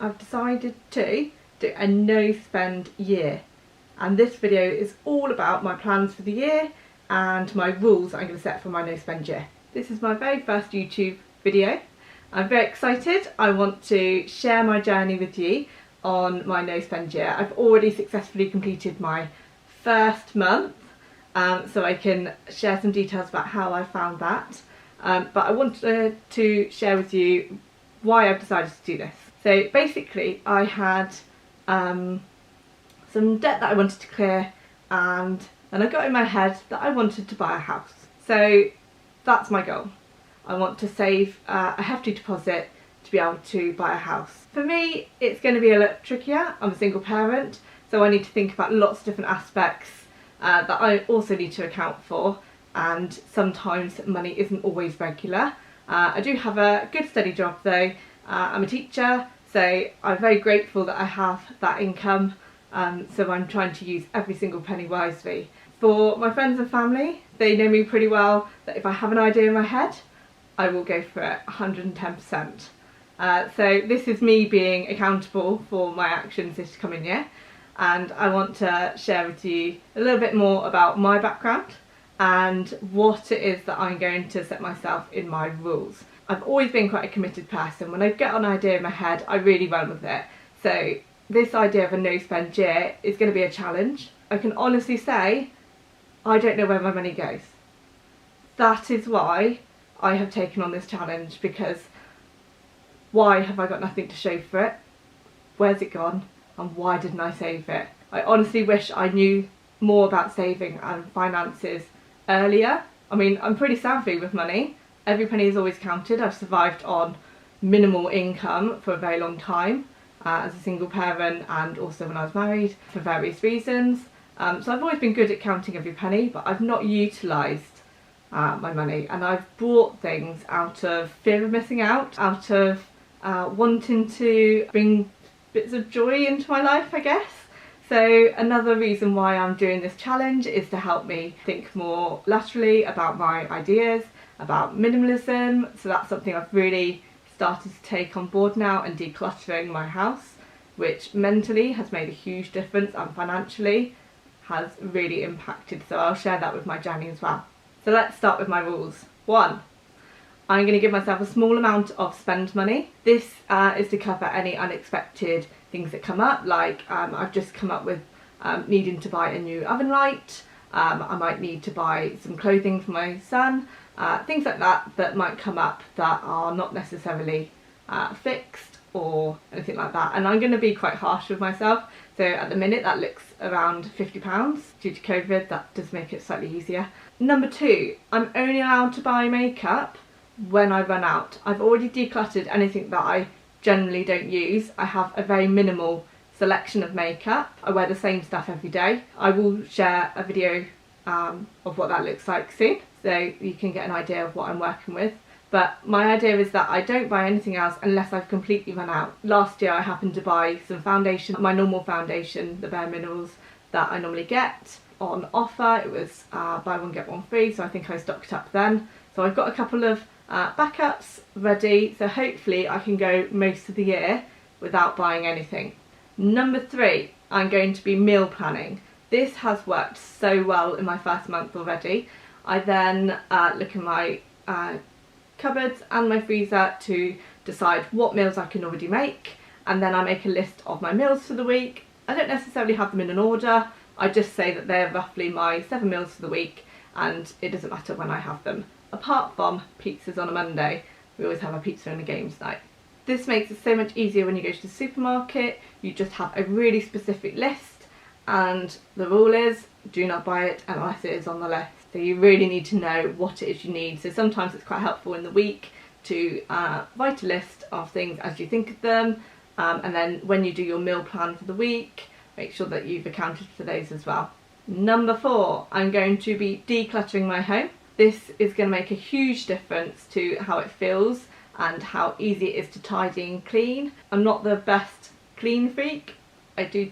I've decided to do a no spend year, and this video is all about my plans for the year and my rules I'm going to set for my no spend year. This is my very first YouTube video. I'm very excited. I want to share my journey with you on my no spend year. I've already successfully completed my first month, so I can share some details about how I found that. But I wanted to share with you why I've decided to do this. So basically I had some debt that I wanted to clear, and I got in my head that I wanted to buy a house. So that's my goal. I want to save a hefty deposit to be able to buy a house. For me, it's going to be a little trickier. I'm a single parent, so I need to think about lots of different aspects that I also need to account for, and sometimes money isn't always regular. I do have a good steady job though. I'm a teacher, so I'm very grateful that I have that income, so I'm trying to use every single penny wisely. For my friends and family, they know me pretty well, that if I have an idea in my head, I will go for it 110%. So this is me being accountable for my actions this coming year, and I want to share with you a little bit more about my background and what it is that I'm going to set myself in my rules. I've always been quite a committed person. When I get an idea in my head, I really run with it. So this idea of a no spend year is going to be a challenge. I can honestly say I don't know where my money goes. That is why I have taken on this challenge, because why have I got nothing to show for it? Where's it gone? And why didn't I save it? I honestly wish I knew more about saving and finances earlier. I mean, I'm pretty savvy with money. Every penny is always counted. I've survived on minimal income for a very long time as a single parent, and also when I was married for various reasons. So I've always been good at counting every penny, but I've not utilised my money, and I've bought things out of fear of missing out, out of wanting to bring bits of joy into my life, I guess. So another reason why I'm doing this challenge is to help me think more laterally about my ideas, about minimalism. So that's something I've really started to take on board now, and decluttering my house, which mentally has made a huge difference and financially has really impacted. So I'll share that with my journey as well. So let's start with my rules. 1. I'm going to give myself a small amount of spend money. This is to cover any unexpected things that come up, like I've just come up with needing to buy a new oven light. I might need to buy some clothing for my son, things like that that might come up that are not necessarily fixed or anything like that. And I'm going to be quite harsh with myself. So at the minute that looks around £50 due to COVID. That does make it slightly easier. Number 2, I'm only allowed to buy makeup when I run out. I've already decluttered anything that I generally don't use. I have a very minimal selection of makeup. I wear the same stuff every day. I will share a video of what that looks like soon, so you can get an idea of what I'm working with. But my idea is that I don't buy anything else unless I've completely run out. Last year I happened to buy some foundation, my normal foundation, the bare minerals that I normally get on offer. It was buy one get one free, so I think I stocked up then. So I've got a couple of backups ready, so hopefully I can go most of the year without buying anything. Number 3, I'm going to be meal planning. This has worked so well in my first month already. I then look in my cupboards and my freezer to decide what meals I can already make, and then I make a list of my meals for the week. I don't necessarily have them in an order. I just say that they're roughly my 7 meals for the week, and it doesn't matter when I have them. Apart from pizzas on a Monday, we always have a pizza and a games night. This makes it so much easier when you go to the supermarket. You just have a really specific list, and the rule is do not buy it unless it is on the list. So you really need to know what it is you need. So sometimes it's quite helpful in the week to write a list of things as you think of them, and then when you do your meal plan for the week, make sure that you've accounted for those as well. Number 4, I'm going to be decluttering my home. This is going to make a huge difference to how it feels and how easy it is to tidy and clean. I'm not the best clean freak. I do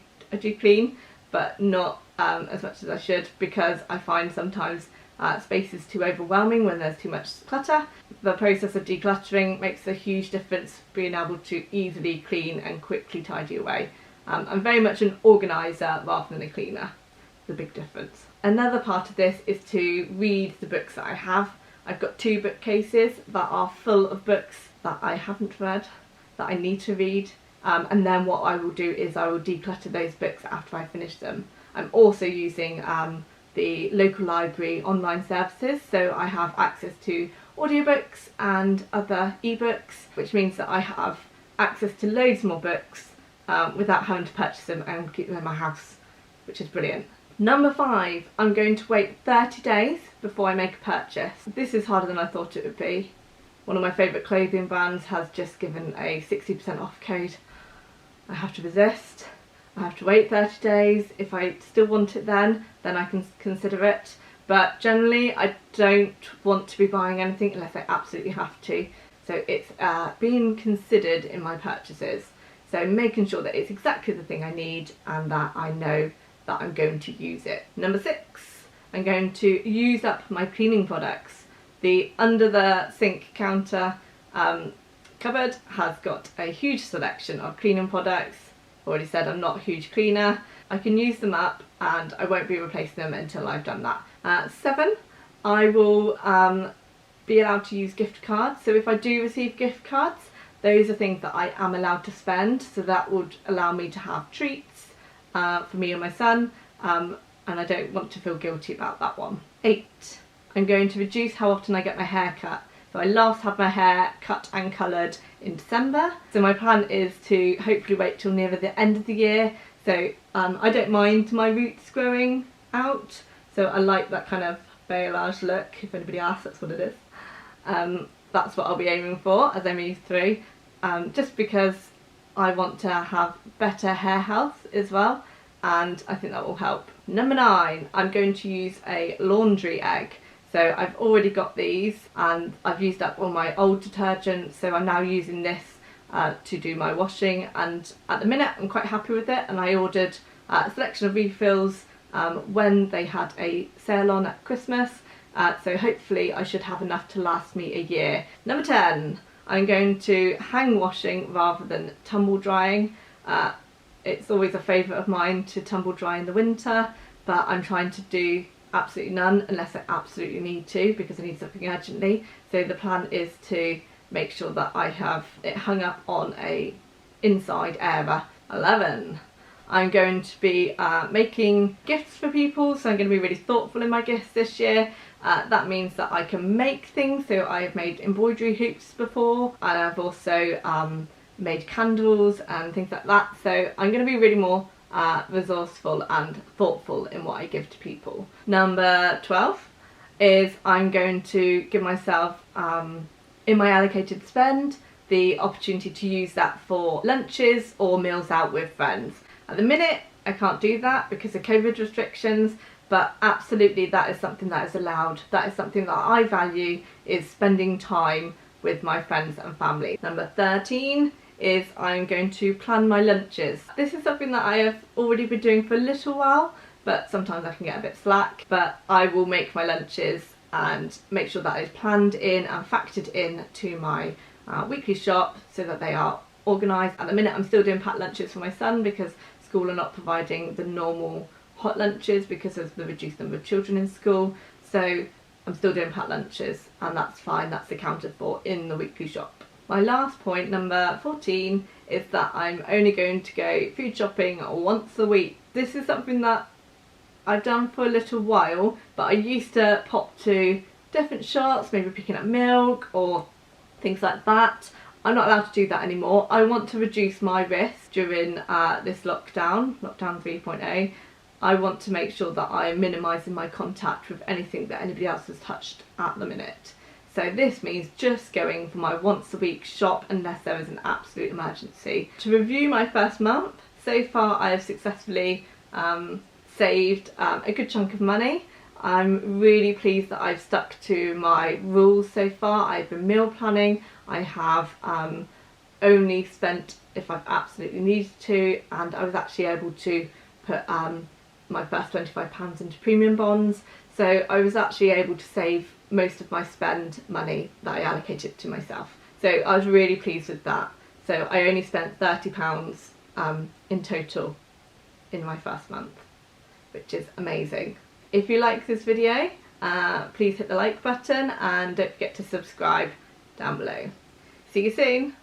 clean, but not as much as I should, because I find sometimes space is too overwhelming, when there's too much clutter. The process of decluttering makes a huge difference, being able to easily clean and quickly tidy away. I'm very much an organiser rather than a cleaner. The big difference. Another part of this is to read the books that I have. I've got 2 bookcases that are full of books that I haven't read, that I need to read, and then what I will do is I will declutter those books after I finish them. I'm also using the local library online services, so I have access to audiobooks and other ebooks, which means that I have access to loads more books without having to purchase them and keep them in my house, which is brilliant. Number 5, I'm going to wait 30 days before I make a purchase. This is harder than I thought it would be. One of my favourite clothing brands has just given a 60% off code. I have to resist. I have to wait 30 days. If I still want it then I can consider it. But generally I don't want to be buying anything unless I absolutely have to. So it's being considered in my purchases. So making sure that it's exactly the thing I need and that I know that I'm going to use it. Number 6, I'm going to use up my cleaning products. The under the sink counter cupboard has got a huge selection of cleaning products. Already said I'm not a huge cleaner. I can use them up and I won't be replacing them until I've done that. 7, I will be allowed to use gift cards. So if I do receive gift cards, those are things that I am allowed to spend. So that would allow me to have treats for me and my son, and I don't want to feel guilty about that one. 8, I'm going to reduce how often I get my hair cut. So I last had my hair cut and coloured in December, so my plan is to hopefully wait till nearer the end of the year. So I don't mind my roots growing out, so I like that kind of balayage look. If anybody asks, that's what it is. That's what I'll be aiming for as I move through, just because I want to have better hair health as well, and I think that will help. Number 9, I'm going to use a laundry egg. So I've already got these and I've used up all my old detergent, so I'm now using this to do my washing, and at the minute I'm quite happy with it, and I ordered a selection of refills when they had a sale on at Christmas, so hopefully I should have enough to last me a year. Number 10, I'm going to hang washing rather than tumble drying. It's always a favourite of mine to tumble dry in the winter, but I'm trying to do absolutely none unless I absolutely need to, because I need something urgently. So the plan is to make sure that I have it hung up on a inside airer. 11, I'm going to be making gifts for people, so I'm going to be really thoughtful in my gifts this year. That means that I can make things, so I have made embroidery hoops before, and I've also made candles and things like that, so I'm going to be really more resourceful and thoughtful in what I give to people. Number 12 is I'm going to give myself, in my allocated spend, the opportunity to use that for lunches or meals out with friends. At the minute I can't do that because of COVID restrictions, but absolutely that is something that is allowed. That is something that I value, is spending time with my friends and family. Number 13 is I'm going to plan my lunches. This is something that I have already been doing for a little while, but sometimes I can get a bit slack. But I will make my lunches and make sure that it's planned in and factored in to my weekly shop so that they are organised. At the minute I'm still doing packed lunches for my son because school are not providing the normal hot lunches because of the reduced number of children in school. So I'm still doing packed lunches, and that's fine, that's accounted for in the weekly shop. My last point, number 14, is that I'm only going to go food shopping once a week. This is something that I've done for a little while, but I used to pop to different shops, maybe picking up milk or things like that. I'm not allowed to do that anymore. I want to reduce my risk during this lockdown 3.0. I want to make sure that I am minimising my contact with anything that anybody else has touched at the minute. So this means just going for my once a week shop unless there is an absolute emergency. To review my first month, so far I have successfully saved a good chunk of money. I'm really pleased that I've stuck to my rules so far. I've been meal planning. I have only spent if I've absolutely needed to, and I was actually able to put my first £25 into premium bonds. So I was actually able to save most of my spend money that I allocated to myself. So I was really pleased with that. So I only spent £30 in total in my first month, which is amazing. If you like this video, please hit the like button and don't forget to subscribe down below. See you soon.